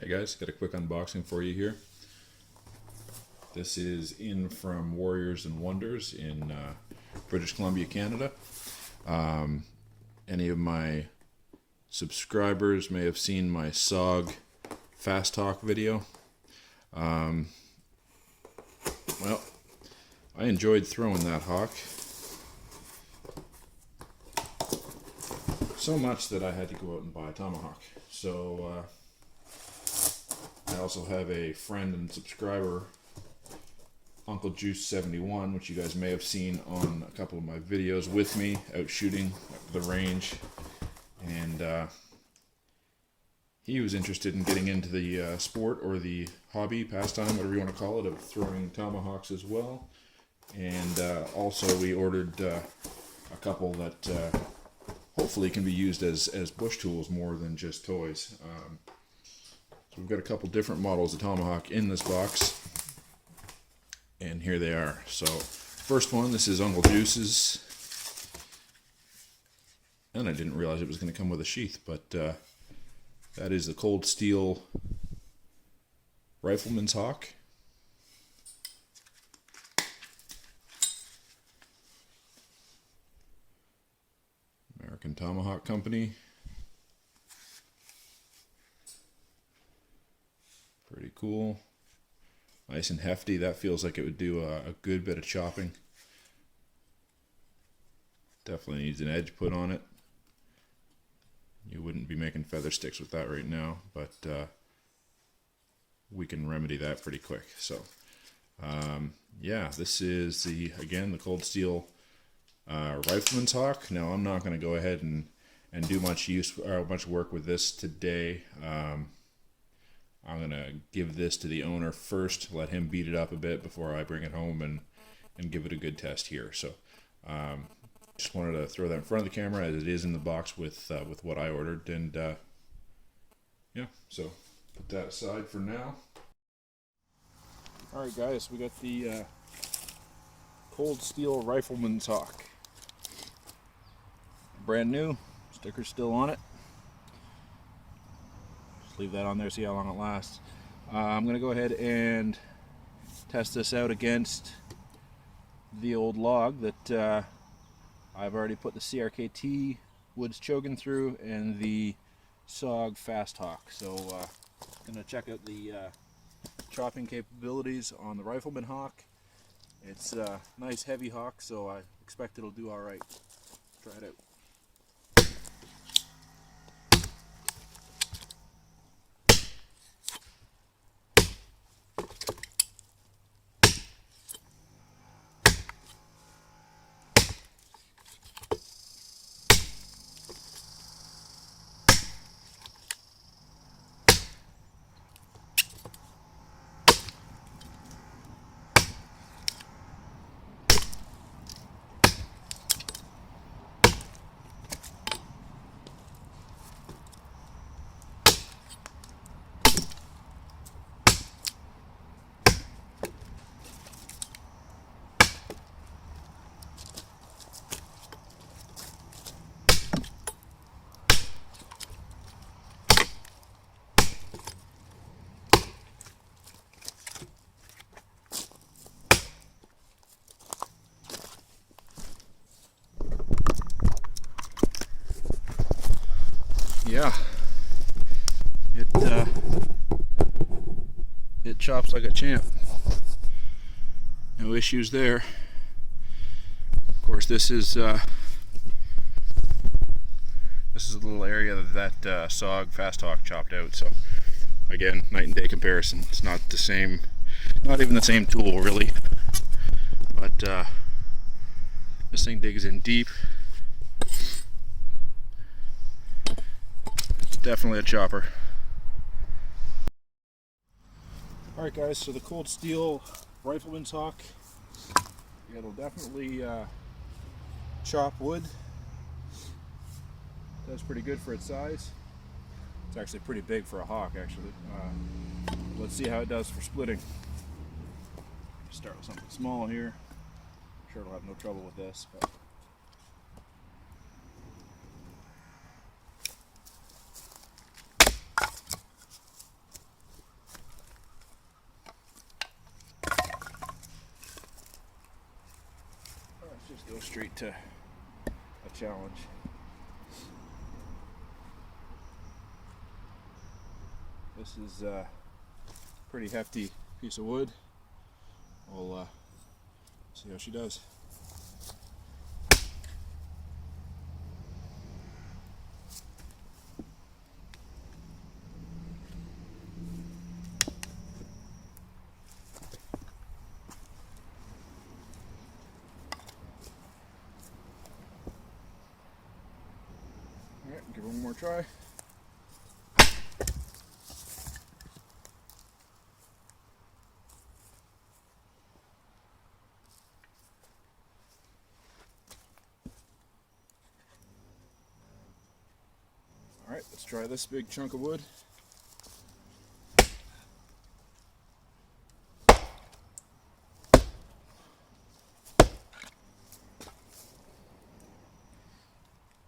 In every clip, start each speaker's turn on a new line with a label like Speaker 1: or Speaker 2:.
Speaker 1: Hey guys, got a quick unboxing for you here. This is in from Warriors and Wonders in British Columbia, Canada. Any of my subscribers may have seen my SOG Fast Talk video. Well, I enjoyed throwing that hawk so much that I had to go out and buy a tomahawk. So I also have a friend and subscriber, Uncle Juice 71, which you guys may have seen on a couple of my videos with me out shooting at the range, and he was interested in getting into the sport or the hobby, pastime, whatever you want to call it, of throwing tomahawks as well. And also we ordered a couple that hopefully can be used as bush tools more than just toys. So we've got a couple different models of tomahawk in this box, and here they are. So first one, this is Uncle Juice's, and I didn't realize it was going to come with a sheath, but that is the Cold Steel Rifleman's hawk. American Tomahawk Company. Pretty cool. Nice and hefty. That feels like it would do a good bit of chopping. Definitely needs an edge put on it. You wouldn't be making feather sticks with that right now, but we can remedy that pretty quick. So yeah, this is again the Cold Steel Rifleman's hawk. Now I'm not going to go ahead and do much work with this today. I'm going to give this to the owner first, let him beat it up a bit before I bring it home and give it a good test here. So just wanted to throw that in front of the camera as it is in the box with what I ordered. And yeah, so put that aside for now. Alright guys, we got the Cold Steel Rifleman's hawk. Brand new, sticker's still on it. Just leave that on there, see how long it lasts. I'm going to go ahead and test this out against the old log that I've already put the CRKT Woods Chogan through and the SOG Fast Hawk. So I'm going to check out the chopping capabilities on the Rifleman hawk. It's a nice heavy hawk, so I expect it'll do alright. Try it out. Yeah, it chops like a champ. No issues there. Of course, this is a little area that SOG Fast Hawk chopped out. So again, night and day comparison. It's not the same, not even the same tool really. But this thing digs in deep. Definitely a chopper. Alright guys, so the Cold Steel Rifleman's hawk, it'll definitely chop wood. Does pretty good for its size. It's actually pretty big for a hawk actually. Let's see how it does for splitting. Start with something small here. I'm sure it'll have no trouble with this. But Let's just go straight to a challenge. This is a pretty hefty piece of wood. We'll see how she does. Alright, give it one more try. Alright, let's try this big chunk of wood.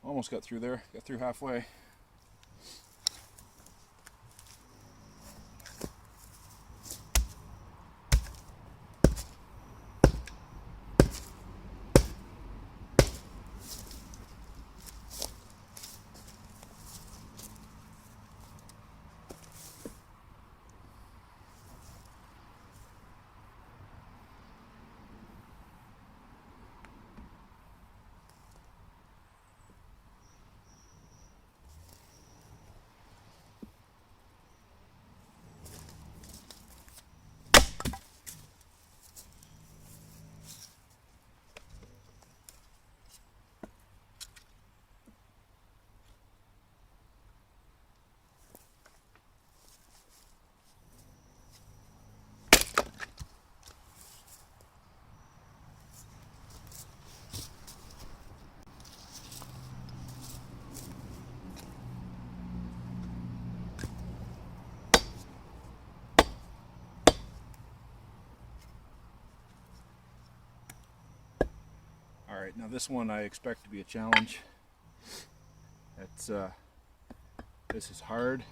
Speaker 1: Almost got through there, got through halfway. Alright, now this one I expect to be a challenge. It's this is hard,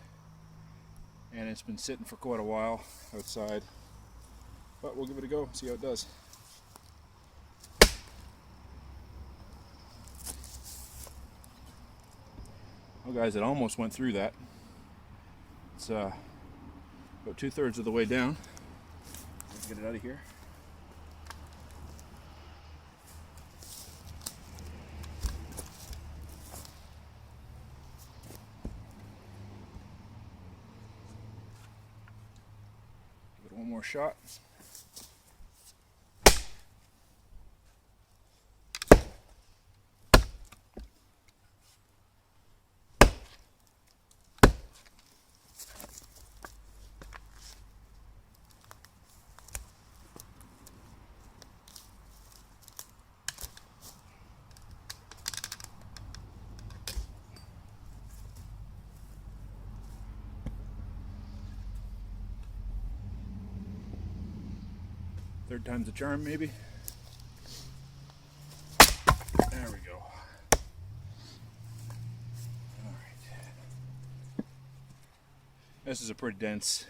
Speaker 1: and it's been sitting for quite a while outside, but we'll give it a go, see how it does. Well guys, it almost went through that. It's about 2/3 of the way down. Let's get it out of here. One more shot. Third time's a charm, maybe. There we go. Alright. This is a pretty dense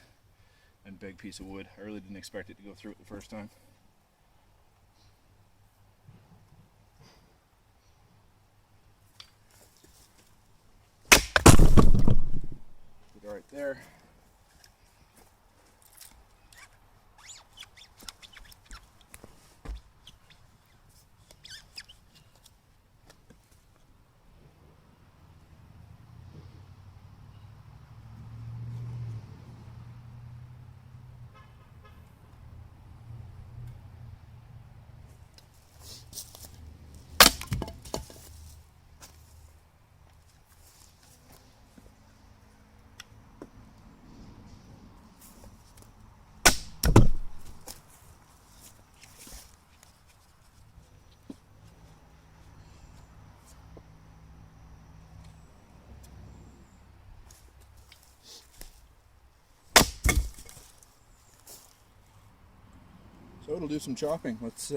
Speaker 1: and big piece of wood. I really didn't expect it to go through it the first time. Put it right there. So it'll do some chopping. Let's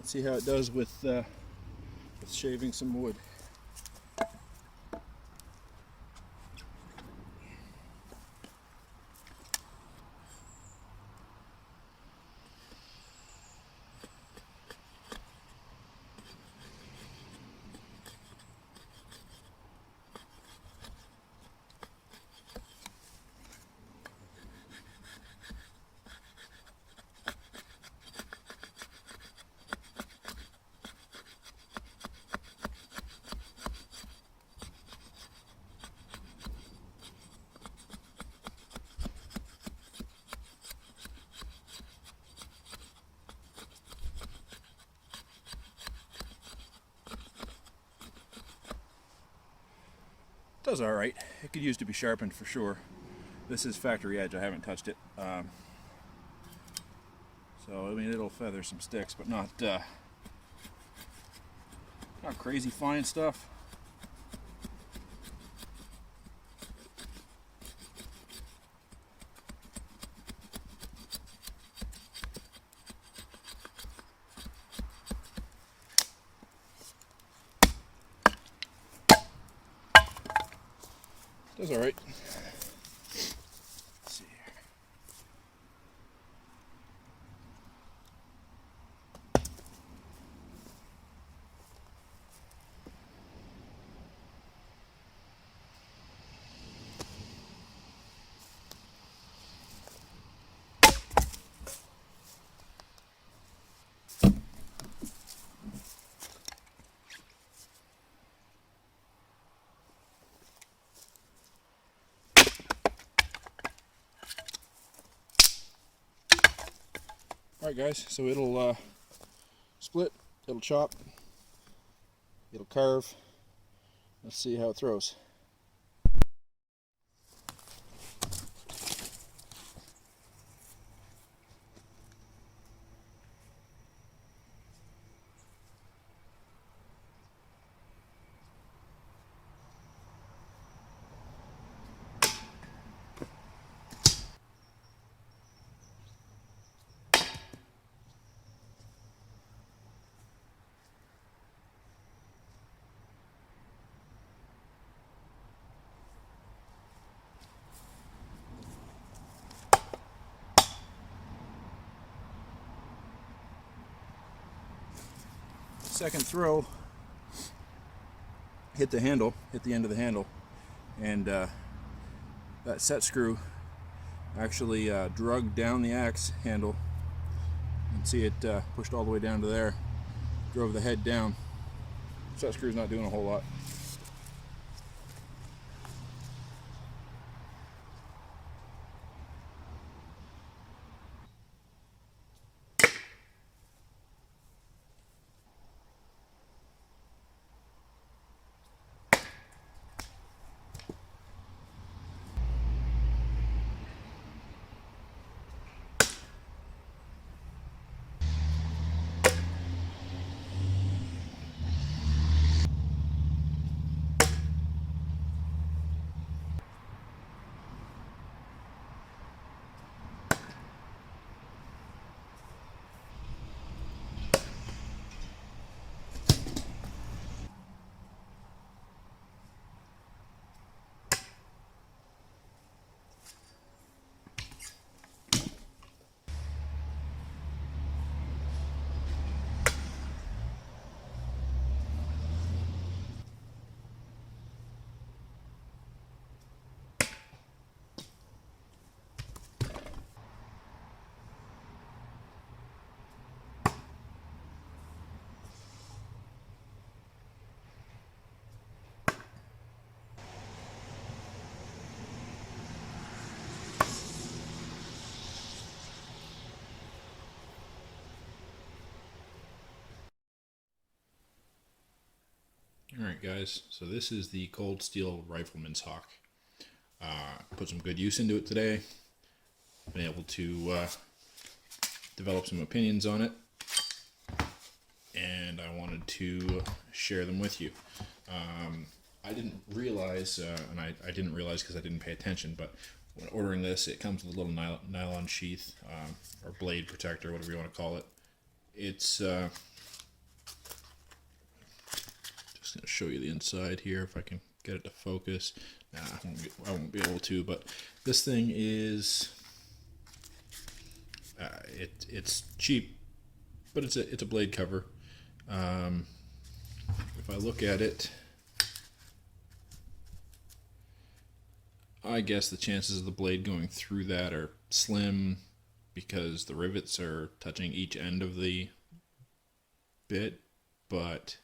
Speaker 1: see how it does with shaving some wood.
Speaker 2: does all right. It could use to be sharpened for sure. This is factory edge. I haven't touched it. So I mean, it'll feather some sticks, but not crazy fine stuff. Does all right. Let's see here. Alright guys, so it'll split, it'll chop, it'll carve. Let's see how it throws. Second throw hit the handle, hit the end of the handle, and that set screw actually drug down the axe handle. You can see it pushed all the way down to there, drove the head down. Set screw's not doing a whole lot.
Speaker 1: Alright guys, so this is the Cold Steel Rifleman's Hawk. Put some good use into it today. Been able to develop some opinions on it, and I wanted to share them with you. I didn't realize, and I didn't realize because I didn't pay attention, but when ordering this, it comes with a little nylon sheath, or blade protector, whatever you want to call it. It's just going to show you the inside here if I can get it to focus. Nah, I won't be able to, but this thing is it's cheap, but it's a blade cover. If I look at it, I guess the chances of the blade going through that are slim because the rivets are touching each end of the bit, but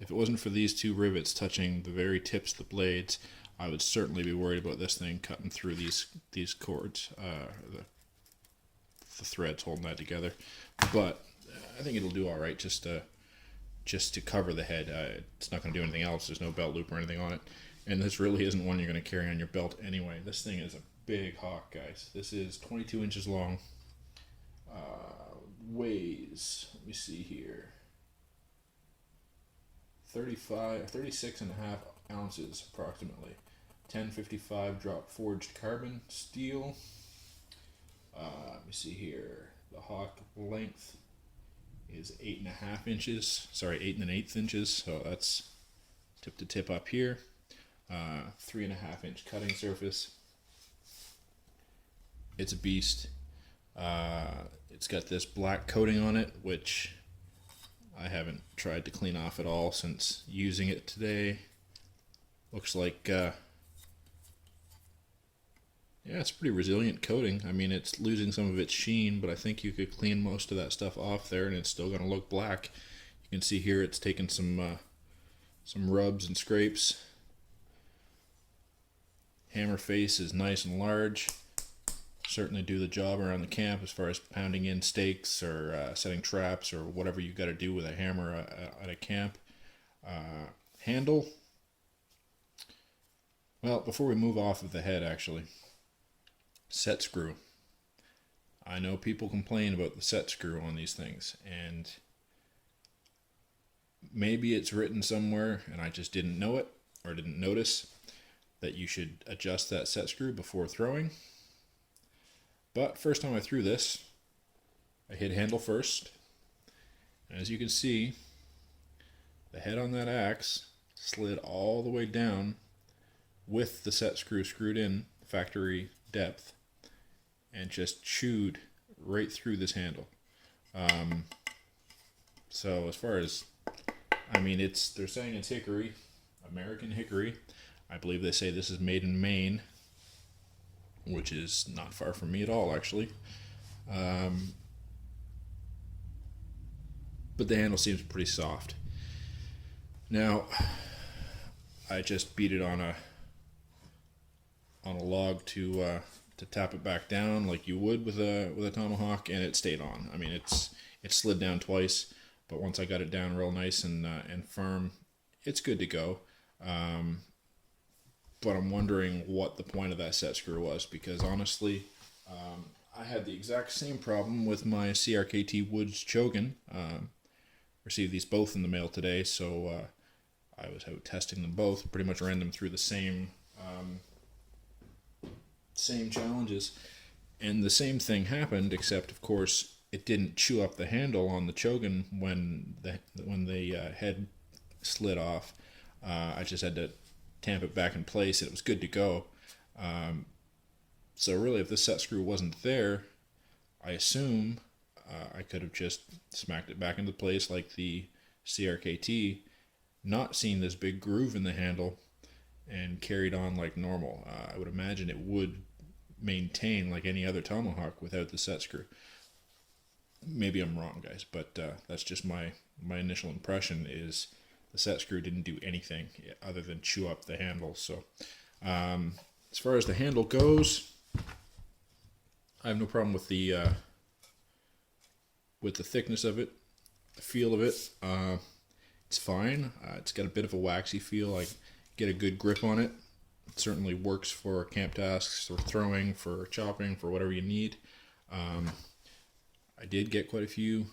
Speaker 1: if it wasn't for these two rivets touching the very tips of the blades, I would certainly be worried about this thing cutting through these cords, the threads holding that together. But I think it'll do all right. Just just to cover the head. It's not going to do anything else. There's no belt loop or anything on it. And this really isn't one you're going to carry on your belt anyway. This thing is a big hawk, guys. This is 22 inches long. Weighs, let me see here, 36 and a half ounces approximately. 1055 drop forged carbon steel. Let me see here. The hawk length is 8.5 inches. Sorry, 8 1/8 inches. So that's tip to tip up here. 3.5 inch cutting surface. It's a beast. It's got this black coating on it, which I haven't tried to clean off at all since using it today. Looks like, yeah, it's a pretty resilient coating. I mean, it's losing some of its sheen, but I think you could clean most of that stuff off there and it's still going to look black. You can see here it's taken some rubs and scrapes. Hammer face is nice and large. Certainly do the job around the camp as far as pounding in stakes or setting traps or whatever you got to do with a hammer at a camp. Handle. Well, before we move off of the head, actually, set screw. I know people complain about the set screw on these things, and maybe it's written somewhere and I just didn't know it or didn't notice that you should adjust that set screw before throwing. But first time I threw this, I hit handle first. And as you can see, the head on that axe slid all the way down with the set screw screwed in, factory depth, and just chewed right through this handle. So as far as, I mean, they're saying it's Hickory, American Hickory. I believe they say this is made in Maine, which is not far from me at all, actually. But the handle seems pretty soft. Now, I just beat it on a log to tap it back down like you would with a tomahawk, and it stayed on. I mean, it slid down twice, but once I got it down real nice and firm, it's good to go. But I'm wondering what the point of that set screw was, because honestly, I had the exact same problem with my CRKT Woods Chogan. Received these both in the mail today, so I was out testing them both. Pretty much ran them through the same challenges, and the same thing happened, except of course it didn't chew up the handle on the Chogan when the head slid off. I just had to tamp it back in place and it was good to go. So really, if this set screw wasn't there, I assume I could have just smacked it back into place like the CRKT, not seen this big groove in the handle, and carried on like normal. I would imagine it would maintain like any other tomahawk without the set screw. Maybe I'm wrong, guys, but that's just my initial impression is the set screw didn't do anything other than chew up the handle. So as far as the handle goes, I have no problem with the thickness of it, the feel of it. It's fine. It's got a bit of a waxy feel. I get a good grip on it. It certainly works for camp tasks, for throwing, for chopping, for whatever you need. I did get quite a few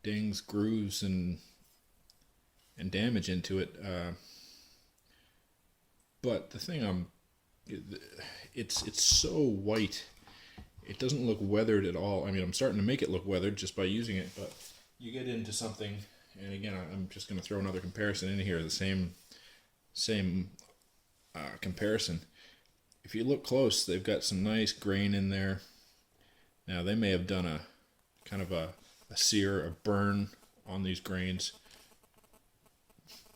Speaker 1: dings, grooves, and damage into it. But the thing it's so white. It doesn't look weathered at all. I mean, I'm starting to make it look weathered just by using it, but you get into something, and again, I'm just going to throw another comparison in here, the same comparison. If you look close, they've got some nice grain in there. Now, they may have done a kind of a sear, a burn on these grains,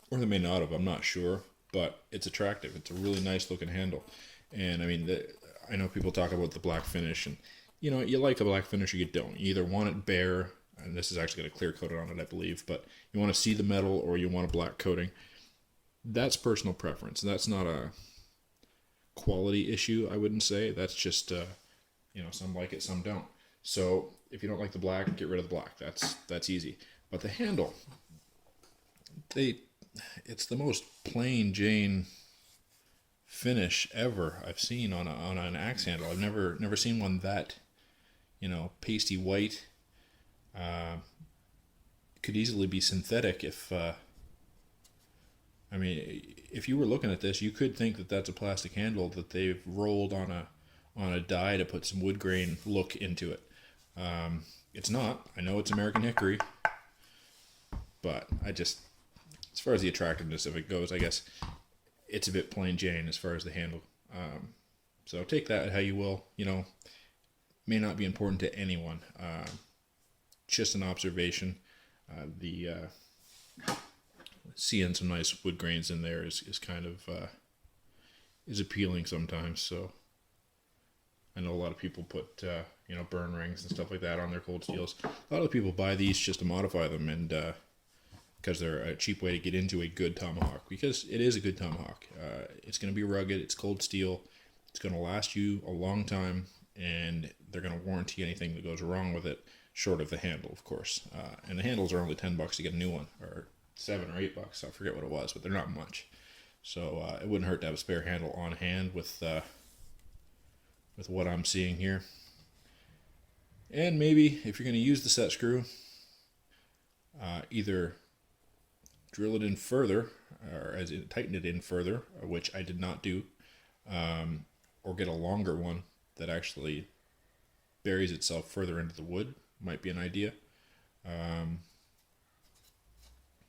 Speaker 1: or they may not have, I'm not sure, but it's attractive. It's a really nice looking handle. And I mean, I know people talk about the black finish, and you know, you like a black finish or you don't. You either want it bare, and this is actually got a clear coat on it, I believe, but you want to see the metal or you want a black coating. That's personal preference. That's not a quality issue, I wouldn't say. That's just, you know, some like it, some don't. So if you don't like the black, get rid of the black. That's easy. But the handle, it's the most plain Jane finish ever I've seen on an axe handle. I've never seen one that, pasty white. Could easily be synthetic if if you were looking at this, you could think that that's a plastic handle that they've rolled on a die to put some wood grain look into it. It's not. I know it's American Hickory, but as far as the attractiveness of it goes, I guess it's a bit plain Jane as far as the handle. So take that how you will. May not be important to anyone. Just an observation. Seeing some nice wood grains in there is kind of is appealing sometimes. So I know a lot of people put burn rings and stuff like that on their cold steels. A lot of people buy these just to modify them, and because they're a cheap way to get into a good tomahawk, because it is a good tomahawk. It's going to be rugged, it's cold steel, it's going to last you a long time, and they're going to warranty anything that goes wrong with it, short of the handle, of course. And the handles are only $10 to get a new one, or $7 or $8. I forget what it was, but they're not much. So it wouldn't hurt to have a spare handle on hand with what I'm seeing here. And maybe if you're going to use the set screw, either drill it in further, or as in tighten it in further, which I did not do, or get a longer one that actually buries itself further into the wood. Might be an idea.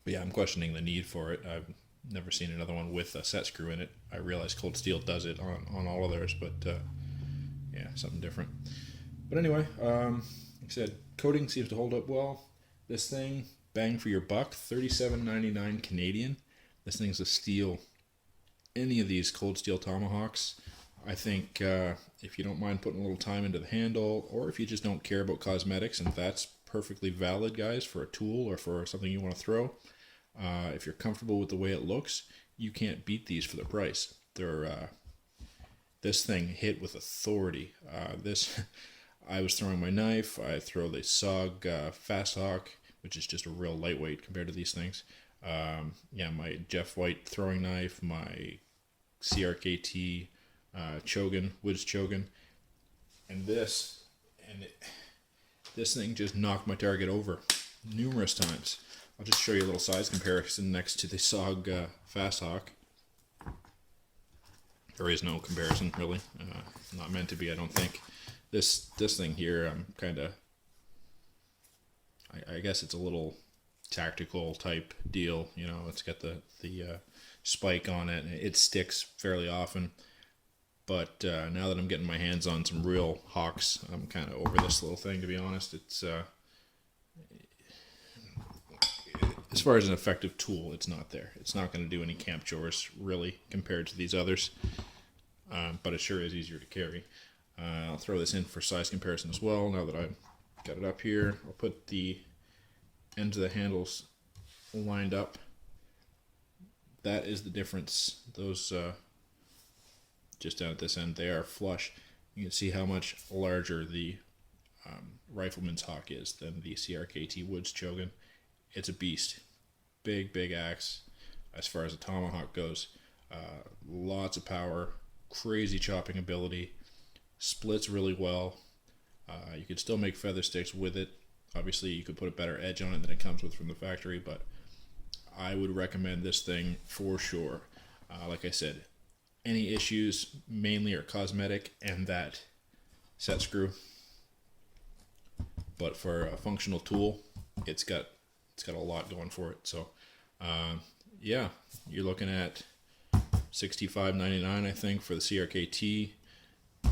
Speaker 1: But yeah, I'm questioning the need for it. I've never seen another one with a set screw in it. I realize Cold Steel does it on all of theirs, but yeah, something different. But anyway, like I said, coating seems to hold up well. This thing, bang for your buck, $37.99 Canadian. This thing's a steal. Any of these Cold Steel tomahawks, I think if you don't mind putting a little time into the handle, or if you just don't care about cosmetics, and that's perfectly valid, guys, for a tool or for something you want to throw. If you're comfortable with the way it looks, you can't beat these for the price. They're this thing hit with authority. I was throwing my knife. I throw the SOG Fast Hawk, which is just a real lightweight compared to these things. Yeah, my Jeff White throwing knife, my CRKT Chogan, Woods Chogan, and this thing just knocked my target over numerous times. I'll just show you a little size comparison next to the SOG Fast Hawk. There is no comparison, really. Not meant to be, I don't think. This thing here, I'm kind of, I guess it's a little tactical type deal. It's got the spike on it, and it sticks fairly often. But now that I'm getting my hands on some real hawks, I'm kind of over this little thing, to be honest. It's as far as an effective tool, it's not there. It's not going to do any camp chores, really, compared to these others. But it sure is easier to carry. I'll throw this in for size comparison as well, now that I've got it up here. I'll put the ends of the handles lined up. That is the difference. Those, just down at this end, they are flush. You can see how much larger the Rifleman's Hawk is than the CRKT Woods Chogan. It's a beast. Big axe as far as a tomahawk goes. Lots of power, crazy chopping ability, splits really well. You could still make feather sticks with it. Obviously, you could put a better edge on it than it comes with from the factory, but I would recommend this thing for sure. Like I said, any issues mainly are cosmetic and that set screw. But for a functional tool, it's got a lot going for it. So yeah, you're looking at $65.99, I think, for the CRKT.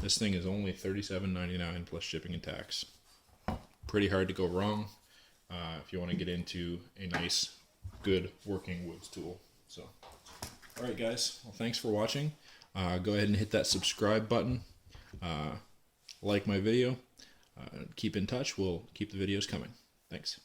Speaker 1: This thing is only $37.99 plus shipping and tax. Pretty hard to go wrong if you want to get into a nice, good working woods tool. So, all right, guys. Well, thanks for watching. Go ahead and hit that subscribe button. Like my video. Keep in touch. We'll keep the videos coming. Thanks.